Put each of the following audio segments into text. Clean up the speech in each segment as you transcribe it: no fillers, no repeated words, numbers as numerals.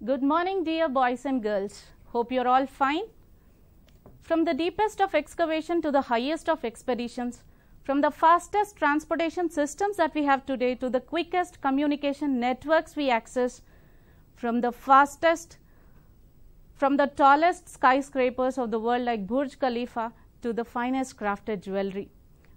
Good morning, dear boys and girls. Hope you're all fine. From the deepest of excavation to the highest of expeditions, from the fastest transportation systems that we have today to the quickest communication networks we access, from the tallest skyscrapers of the world like Burj Khalifa to the finest crafted jewelry,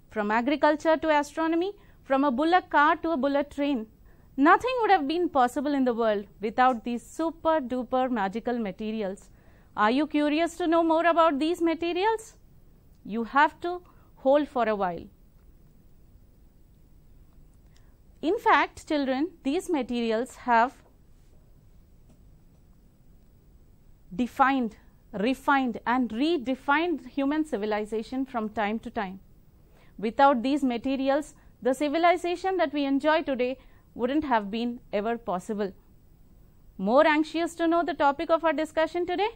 from agriculture to astronomy, from a bullock cart to a bullet train. Nothing would have been possible in the world without these super duper magical materials. Are you curious to know more about these materials? You have to hold for a while. In fact, children, these materials have defined, refined and redefined human civilization from time to time. Without these materials, the civilization that we enjoy today wouldn't have been ever possible. More anxious to know the topic of our discussion today?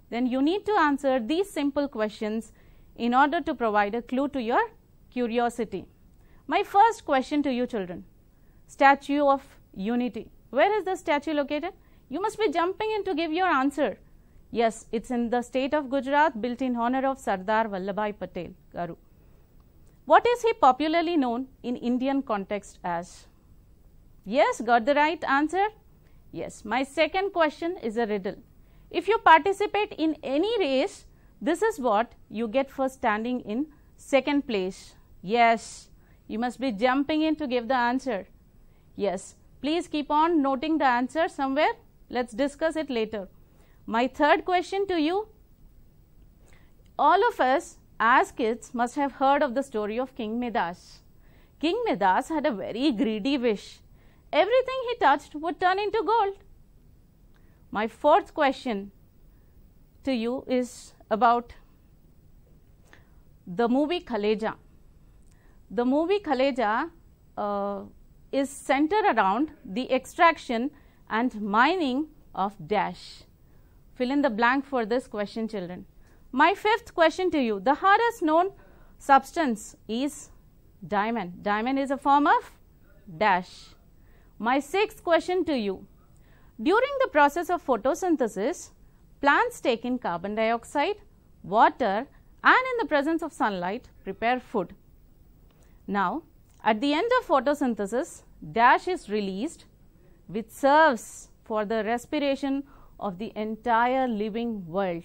Then you need to answer these simple questions in order to provide a clue to your curiosity. My first question to you children, Statue of Unity. Where is the statue located? You must be jumping in to give your answer. Yes, it's in the state of Gujarat, built in honor of Sardar Vallabhbhai Patel Garu. What is he popularly known in Indian context as? Yes, got the right answer? Yes. My second question is a riddle. If you participate in any race, this is what you get for standing in second place. Yes, you must be jumping in to give the answer. Yes, please keep on noting the answer somewhere. Let's discuss it later. My third question to you, all of us as kids must have heard of the story of King Midas. King Midas had a very greedy wish. Everything he touched would turn into gold. My fourth question to you is about the movie Kaleja. The movie Kaleja is centered around the extraction and mining of dash. Fill in the blank for this question, children. My fifth question to you, the hardest known substance is diamond. Diamond is a form of dash. My sixth question to you, during the process of photosynthesis, plants take in carbon dioxide, water and in the presence of sunlight prepare food. Now, at the end of photosynthesis, dash is released which serves for the respiration of the entire living world.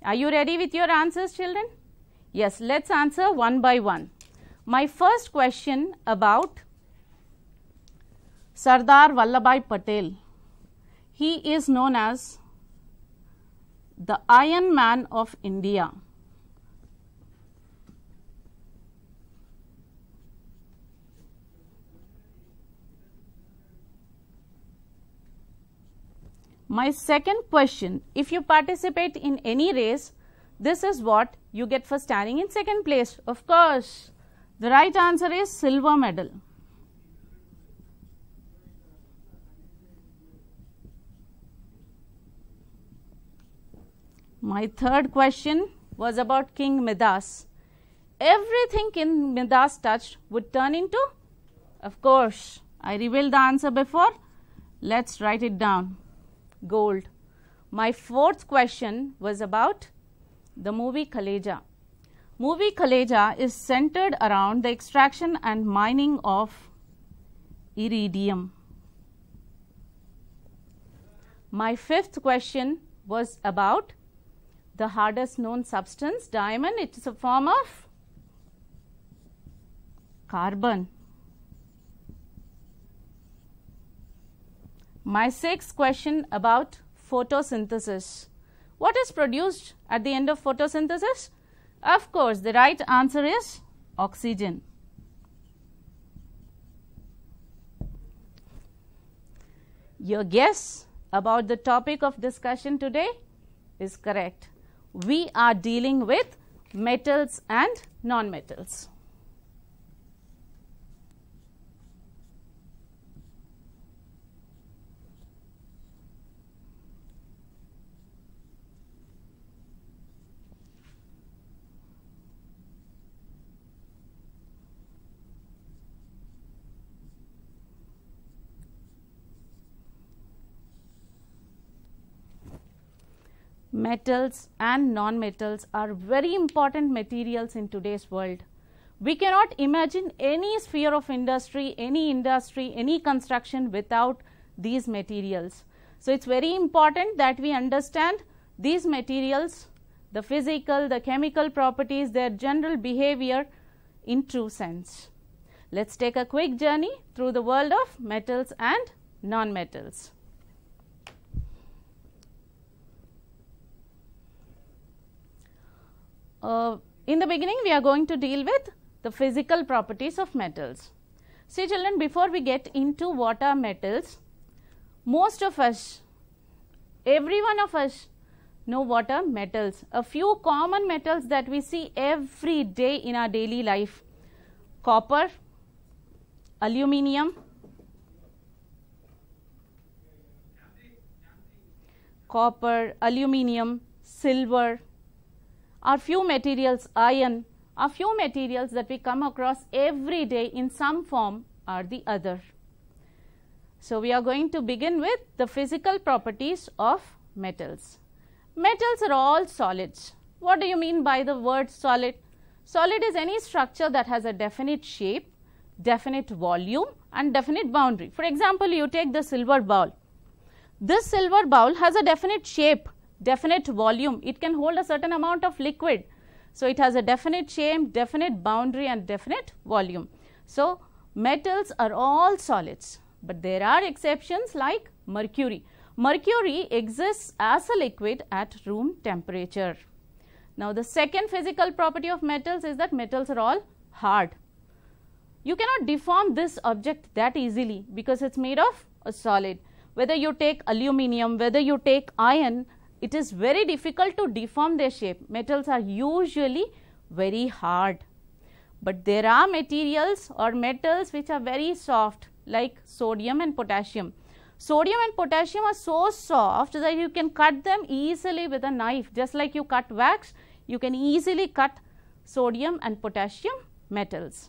Are you ready with your answers, children? Yes, let's answer one by one. My first question about Sardar Vallabhbhai Patel. He is known as the Iron Man of India. My second question, if you participate in any race, this is what you get for standing in second place. Of course, the right answer is silver medal. My third question was about King Midas. Everything King Midas touched would turn into, of course, I revealed the answer before. Let's write it down. Gold. My fourth question was about the movie Kaleja. Movie Kaleja is centered around the extraction and mining of iridium. My fifth question was about the hardest known substance, diamond. It is a form of carbon. My sixth question about photosynthesis. What is produced at the end of photosynthesis? Of course, the right answer is oxygen. Your guess about the topic of discussion today is correct. We are dealing with metals and non-metals. metals and non-metals are very important materials in today's world. We cannot imagine any sphere of industry, any construction without these materials. So, it is very important that we understand these materials, the physical, the chemical properties, their general behavior in true sense. Let us take a quick journey through the world of metals and non-metals. In the beginning, we are going to deal with the physical properties of metals. See children, before we get into what are metals, most of us, every one of us know what are metals. A few common metals that we see every day in our daily life: copper, aluminium, silver, are few materials, iron, are few materials that we come across every day in some form or the other. So, we are going to begin with the physical properties of metals. Metals are all solids. What do you mean by the word solid? Solid is any structure that has a definite shape, definite volume and definite boundary. For example, you take the silver bowl. This silver bowl has a definite shape, definite volume. It can hold a certain amount of liquid. So, it has a definite shape, definite boundary and definite volume. So, metals are all solids, but there are exceptions like mercury. Mercury exists as a liquid at room temperature. Now, the second physical property of metals is that metals are all hard. You cannot deform this object that easily because it is made of a solid. Whether you take aluminium, whether you take iron, it is very difficult to deform their shape. Metals are usually very hard. But there are materials or metals which are very soft, like sodium and potassium. Sodium and potassium are so soft that you can cut them easily with a knife. Just like you cut wax, you can easily cut sodium and potassium metals.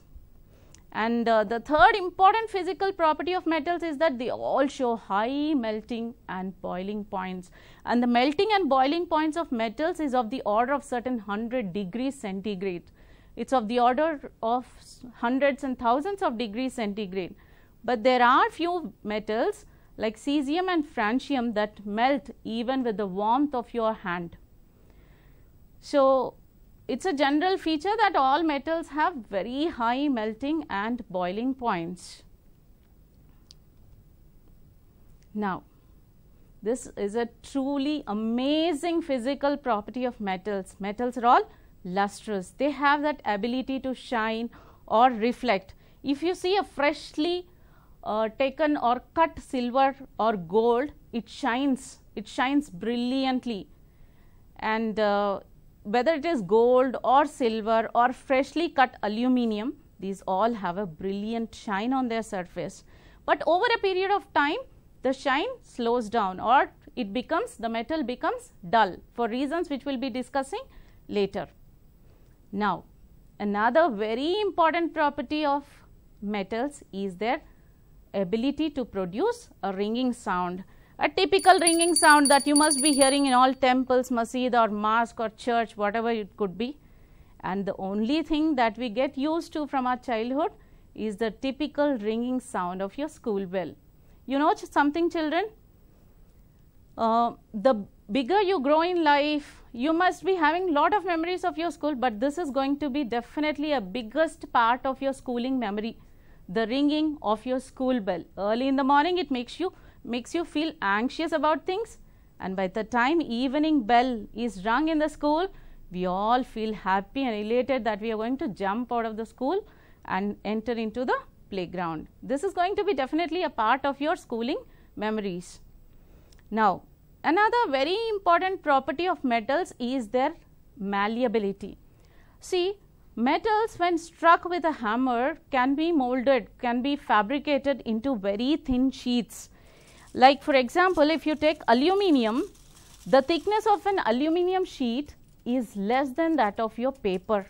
And the third important physical property of metals is that they all show high melting and boiling points. And the melting and boiling points of metals is of the order of certain 100 degrees centigrade. It is of the order of hundreds and thousands of degrees centigrade. But there are few metals like cesium and francium that melt even with the warmth of your hand. So, it is a general feature that all metals have very high melting and boiling points. Now, this is a truly amazing physical property of metals. Metals are all lustrous. They have that ability to shine or reflect. If you see a freshly taken or cut silver or gold, it shines brilliantly. And whether it is gold or silver or freshly cut aluminium, these all have a brilliant shine on their surface. But over a period of time, the shine slows down or the metal becomes dull for reasons which we will be discussing later. Now, another very important property of metals is their ability to produce a ringing sound. A typical ringing sound that you must be hearing in all temples, masjid or mosque or church, whatever it could be. And the only thing that we get used to from our childhood is the typical ringing sound of your school bell. You know something children? The bigger you grow in life, you must be having lot of memories of your school, but this is going to be definitely a biggest part of your schooling memory. The ringing of your school bell. Early in the morning, it makes you feel anxious about things, and by the time evening bell is rung in the school, we all feel happy and elated that we are going to jump out of the school and enter into the playground. This is going to be definitely a part of your schooling memories. Now, another very important property of metals is their malleability. See, metals when struck with a hammer can be molded, can be fabricated into very thin sheets. Like for example, if you take aluminium, the thickness of an aluminium sheet is less than that of your paper.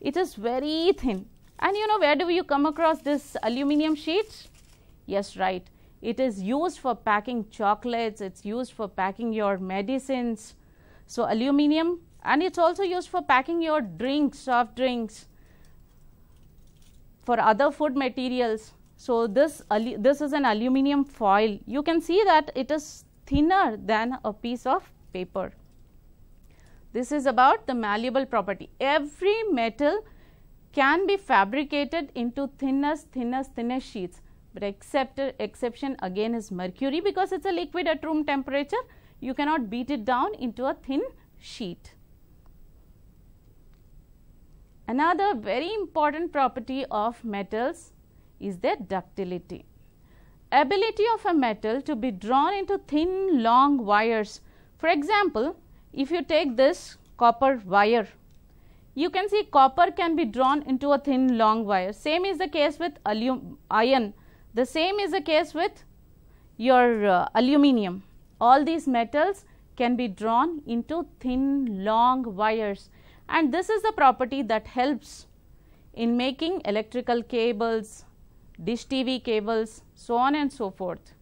It is very thin. And you know, where do you come across this aluminium sheets? Yes, right. It is used for packing chocolates, it is used for packing your medicines. So, aluminum, and it is also used for packing your drinks, soft drinks, for other food materials. So, this is an aluminum foil. You can see that it is thinner than a piece of paper. This is about the malleable property. Every metal can be fabricated into thinnest sheets, but exception again is mercury, because it is a liquid at room temperature. You cannot beat it down into a thin sheet. Another very important property of metals is their ductility. Ability of a metal to be drawn into thin long wires. For example, if you take this copper wire, you can see copper can be drawn into a thin long wire. Same is the case with iron. The same is the case with your aluminum. All these metals can be drawn into thin long wires, and this is the property that helps in making electrical cables, dish TV cables, so on and so forth.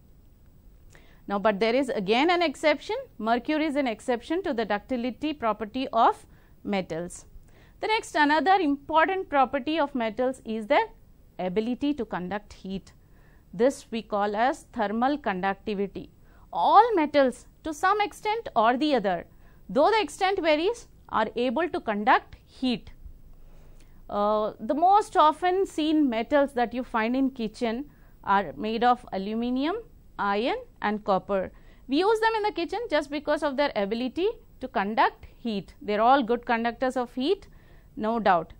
Now, but there is again an exception. Mercury is an exception to the ductility property of metals. The next, another important property of metals is their ability to conduct heat. This we call as thermal conductivity. All metals, to some extent or the other, though the extent varies, are able to conduct heat. The most often seen metals that you find in kitchen are made of aluminum, iron and copper. We use them in the kitchen just because of their ability to conduct heat. They are all good conductors of heat, no doubt.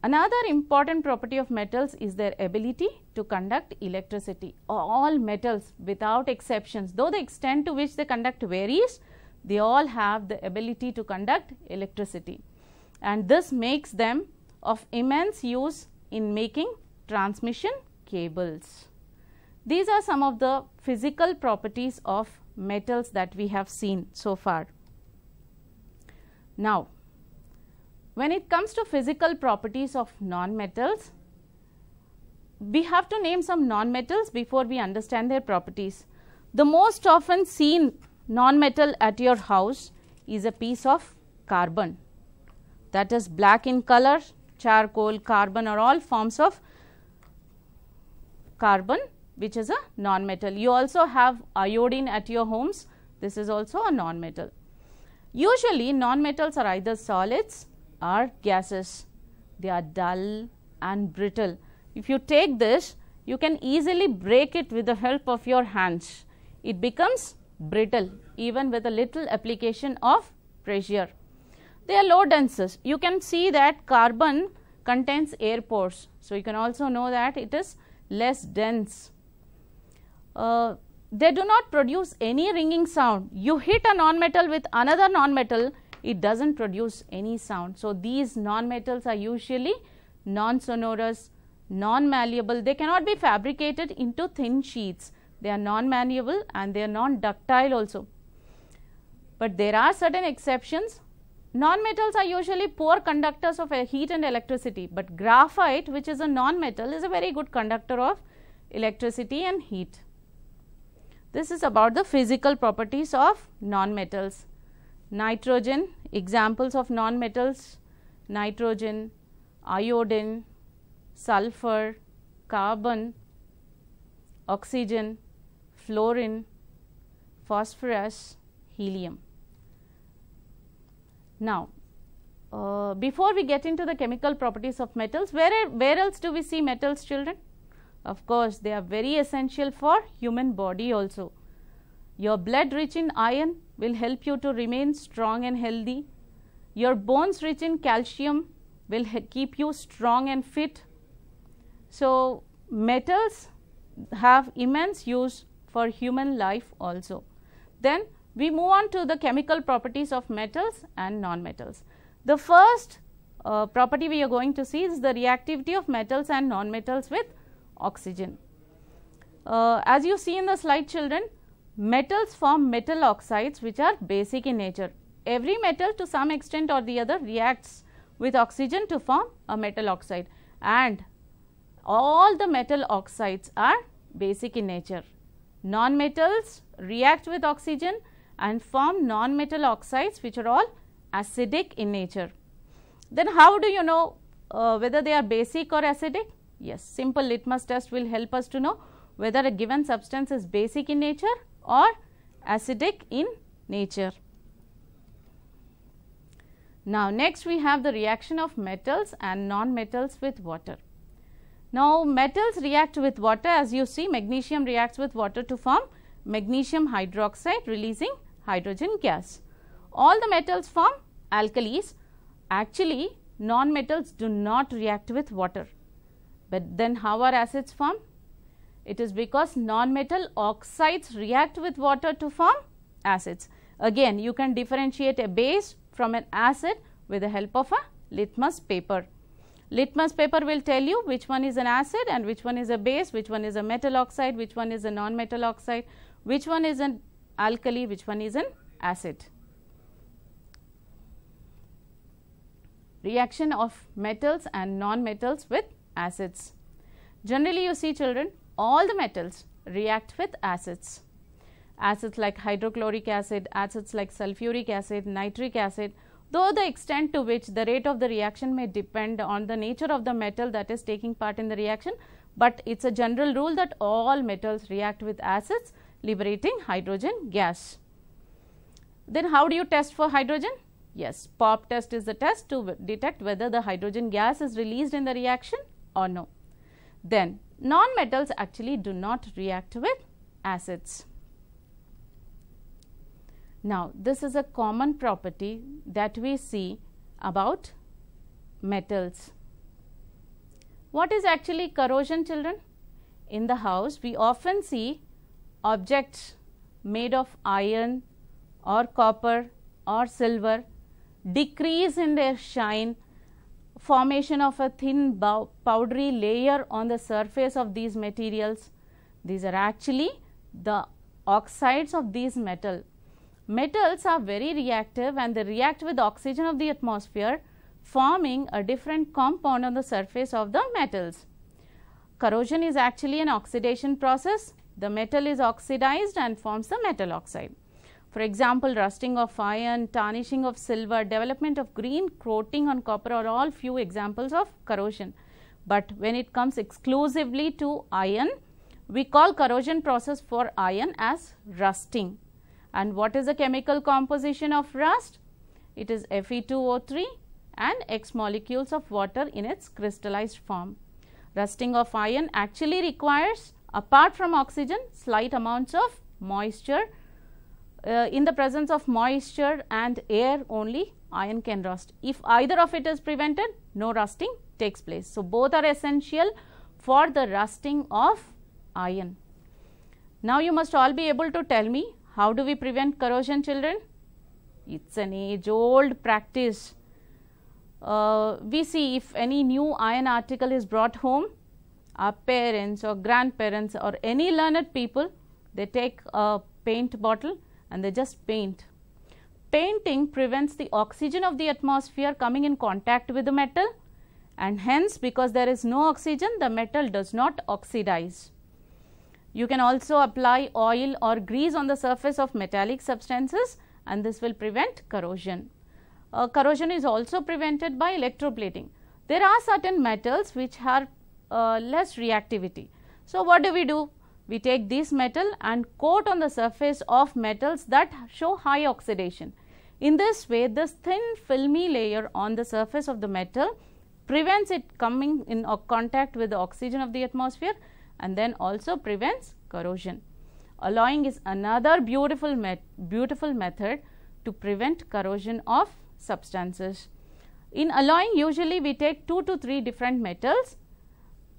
Another important property of metals is their ability to conduct electricity. All metals without exceptions, though the extent to which they conduct varies, they all have the ability to conduct electricity, and this makes them of immense use in making transmission cables. These are some of the physical properties of metals that we have seen so far. Now, when it comes to physical properties of non-metals, we have to name some non-metals before we understand their properties. The most often seen non-metal at your house is a piece of carbon, that is black in color. Charcoal, carbon are all forms of carbon, which is a non-metal. You also have iodine at your homes. This is also a non-metal. Usually non-metals are either solids or gases. They are dull and brittle. If you take this, you can easily break it with the help of your hands. It becomes brittle even with a little application of pressure. They are low dense. You can see that carbon contains air pores. So, you can also know that it is less dense. They do not produce any ringing sound. You hit a non-metal with another non-metal, it does not produce any sound. So, these non-metals are usually non-sonorous, non-malleable. They cannot be fabricated into thin sheets. They are non-malleable and they are non-ductile also. But there are certain exceptions. Non-metals are usually poor conductors of heat and electricity, but graphite, which is a non-metal, is a very good conductor of electricity and heat. This is about the physical properties of non-metals. Nitrogen, examples of non-metals: nitrogen, iodine, sulfur, carbon, oxygen, fluorine, phosphorus, helium. Now, before we get into the chemical properties of metals, where else do we see metals, children? Of course, they are very essential for human body also. Your blood rich in iron will help you to remain strong and healthy. Your bones rich in calcium will keep you strong and fit. So, metals have immense use for human life also. Then we move on to the chemical properties of metals and non-metals. The first property we are going to see is the reactivity of metals and non-metals with oxygen. As you see in the slide, children, metals form metal oxides which are basic in nature. Every metal to some extent or the other reacts with oxygen to form a metal oxide, and all the metal oxides are basic in nature. Non-metals react with oxygen and form non-metal oxides which are all acidic in nature. Then how do you know whether they are basic or acidic? Yes, simple litmus test will help us to know whether a given substance is basic in nature or acidic in nature. Now, next we have the reaction of metals and non-metals with water. Now, metals react with water, as you see magnesium reacts with water to form magnesium hydroxide releasing hydrogen gas. All the metals form alkalis. Actually, non-metals do not react with water, but then how are acids formed? It is because non-metal oxides react with water to form acids. Again, you can differentiate a base from an acid with the help of a litmus paper. Litmus paper will tell you which one is an acid and which one is a base, which one is a metal oxide, which one is a non-metal oxide, which one is an alkali, which one is an acid. Reaction of metals and non-metals with acids. Generally, you see children, all the metals react with acids. Acids like hydrochloric acid, acids like sulfuric acid, nitric acid, though the extent to which the rate of the reaction may depend on the nature of the metal that is taking part in the reaction, but it is a general rule that all metals react with acids liberating hydrogen gas. Then how do you test for hydrogen? Yes, POP test is the test to detect whether the hydrogen gas is released in the reaction or no. Then non-metals actually do not react with acids. Now, this is a common property that we see about metals. What is actually corrosion, children? In the house, we often see objects made of iron or copper or silver decrease in their shine, formation of a thin powdery layer on the surface of these materials. These are actually the oxides of these metals. Metals are very reactive and they react with oxygen of the atmosphere, forming a different compound on the surface of the metals. Corrosion is actually an oxidation process. The metal is oxidized and forms the metal oxide. For example, rusting of iron, tarnishing of silver, development of green coating on copper are all few examples of corrosion. But when it comes exclusively to iron, we call corrosion process for iron as rusting. And what is the chemical composition of rust? It is Fe2O3 and X molecules of water in its crystallized form. Rusting of iron actually requires, apart from oxygen, slight amounts of moisture. In the presence of moisture and air only iron can rust. If either of it is prevented, no rusting takes place. So, both are essential for the rusting of iron. Now, you must all be able to tell me, how do we prevent corrosion, children? It is an age-old practice. We see if any new iron article is brought home, our parents or grandparents or any learned people, they take a paint bottle and they just paint. Painting prevents the oxygen of the atmosphere coming in contact with the metal, and hence because there is no oxygen, the metal does not oxidize. You can also apply oil or grease on the surface of metallic substances and this will prevent corrosion. Corrosion is also prevented by electroplating. There are certain metals which have less reactivity. So, what do? We take this metal and coat on the surface of metals that show high oxidation. In this way, this thin filmy layer on the surface of the metal prevents it coming in contact with the oxygen of the atmosphere and then also prevents corrosion. Alloying is another beautiful method to prevent corrosion of substances. In alloying, usually we take 2 to 3 different metals.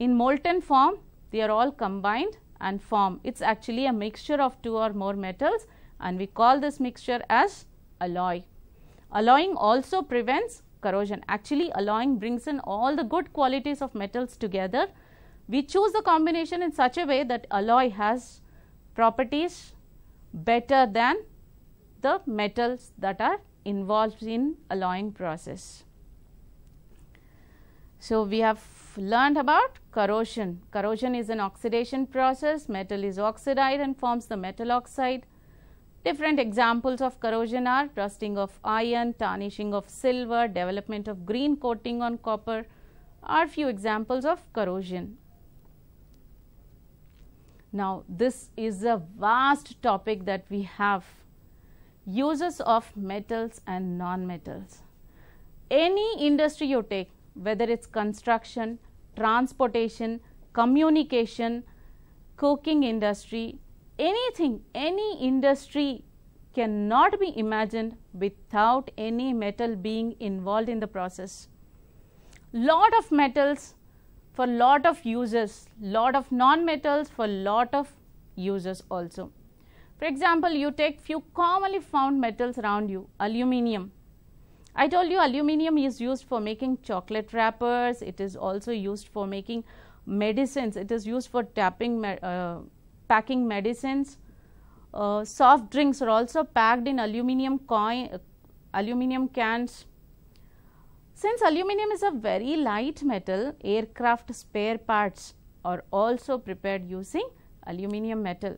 In molten form, they are all combined and form. It is actually a mixture of 2 or more metals and we call this mixture as alloy. Alloying also prevents corrosion. Actually, alloying brings in all the good qualities of metals together. We choose the combination in such a way that alloy has properties better than the metals that are involved in alloying process. So, we have learned about corrosion. Corrosion is an oxidation process, metal is oxidized and forms the metal oxide. Different examples of corrosion are rusting of iron, tarnishing of silver, development of green coating on copper are few examples of corrosion. Now, this is a vast topic that we have. Uses of metals and non-metals. Any industry you take, whether it's construction, transportation, communication, cooking industry, anything, any industry cannot be imagined without any metal being involved in the process. Lot of metals for lot of uses, lot of non-metals for lot of uses also. For example, you take few commonly found metals around you. Aluminium. I told you aluminium is used for making chocolate wrappers. It is also used for making medicines. It is used for packing medicines. Soft drinks are also packed in aluminium cans. Since aluminium is a very light metal, aircraft spare parts are also prepared using aluminium metal.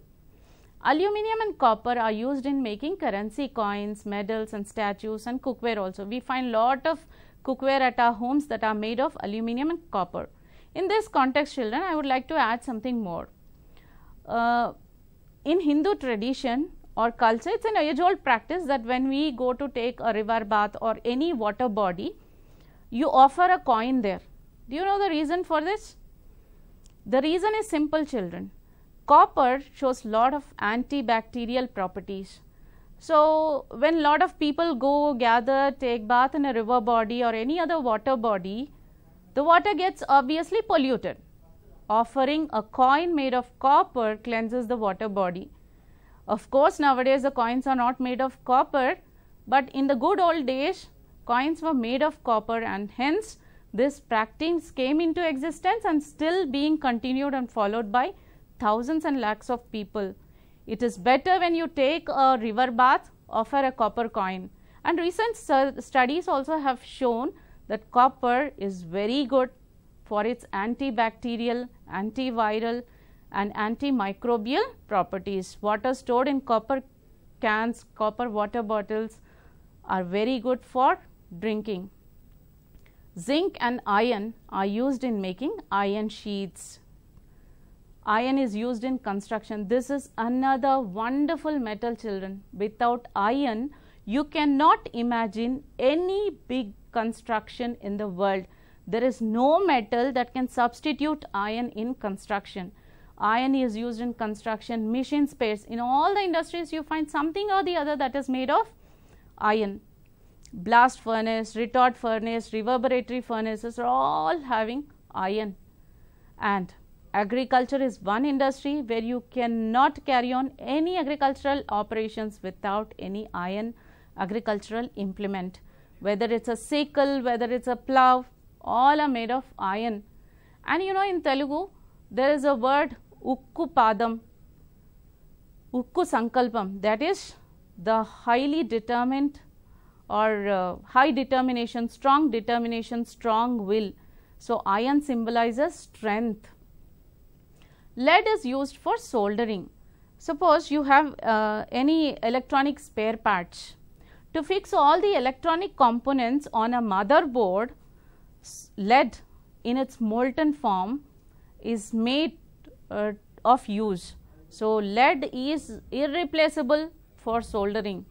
Aluminium and copper are used in making currency, coins, medals and statues, and cookware also. We find lot of cookware at our homes that are made of aluminium and copper. In this context, children, I would like to add something more. In Hindu tradition or culture, it's an age-old practice that when we go to take a river bath or any water body, you offer a coin there. Do you know the reason for this? The reason is simple, children. Copper shows lot of antibacterial properties. So, when lot of people go gather, take bath in a river body or any other water body, the water gets obviously polluted. Offering a coin made of copper cleanses the water body. Of course, nowadays the coins are not made of copper, but in the good old days, coins were made of copper, and hence this practice came into existence and still being continued and followed by thousands and lakhs of people. It is better when you take a river bath, offer a copper coin. And recent studies also have shown that copper is very good for its antibacterial, antiviral and antimicrobial properties. Water stored in copper cans, copper water bottles are very good for drinking. Zinc and iron are used in making iron sheets. Iron is used in construction. This is another wonderful metal, children. Without iron, you cannot imagine any big construction in the world. There is no metal that can substitute iron in construction. Iron is used in construction, machine spares. In all the industries, you find something or the other that is made of iron. Blast furnace, retort furnace, reverberatory furnaces are all having iron. And agriculture is one industry where you cannot carry on any agricultural operations without any iron agricultural implement. Whether it's a sickle, whether it's a plough, all are made of iron. And you know, in Telugu, there is a word ukku padam, ukku sankalpam, that is the highly determined or high determination, strong will. So, iron symbolizes strength. Lead is used for soldering. Suppose you have any electronic spare parts. To fix all the electronic components on a motherboard, lead in its molten form is made of use. So, lead is irreplaceable for soldering.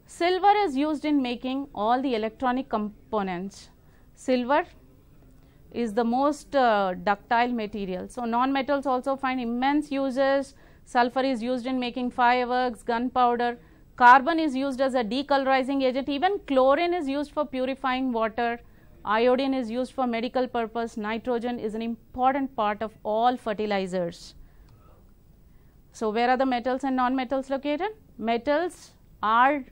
Silver is used in making all the electronic components. Silver is the most ductile material. So, non-metals also find immense uses. Sulfur is used in making fireworks, gunpowder. Carbon is used as a decolorizing agent. Even chlorine is used for purifying water. Iodine is used for medical purpose. Nitrogen is an important part of all fertilizers. So, where are the metals and non-metals located? Metals are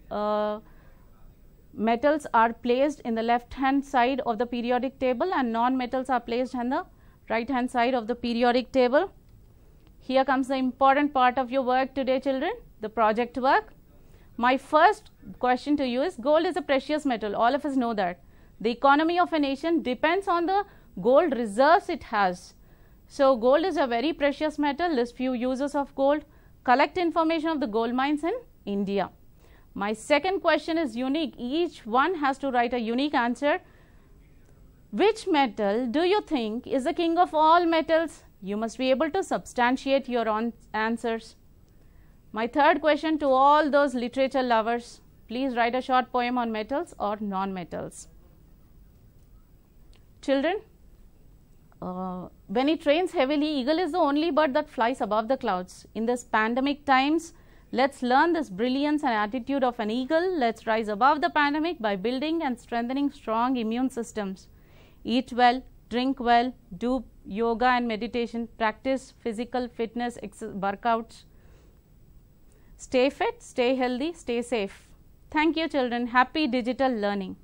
placed in the left hand side of the periodic table, and non-metals are placed on the right hand side of the periodic table. Here comes the important part of your work today, children, the project work. My first question to you is, gold is a precious metal. All of us know that. The economy of a nation depends on the gold reserves it has. So, gold is a very precious metal. List few uses of gold. collect information of the gold mines in India. My second question is unique. Each one has to write a unique answer. Which metal do you think is the king of all metals? You must be able to substantiate your own answers. My third question to all those literature lovers, please write a short poem on metals or non-metals. Children, when it rains heavily, eagle is the only bird that flies above the clouds. In this pandemic times, let's learn this brilliance and attitude of an eagle. Let's rise above the pandemic by building and strengthening strong immune systems. Eat well, drink well, do yoga and meditation, practice physical fitness workouts. Stay fit, stay healthy, stay safe. Thank you, children. Happy digital learning.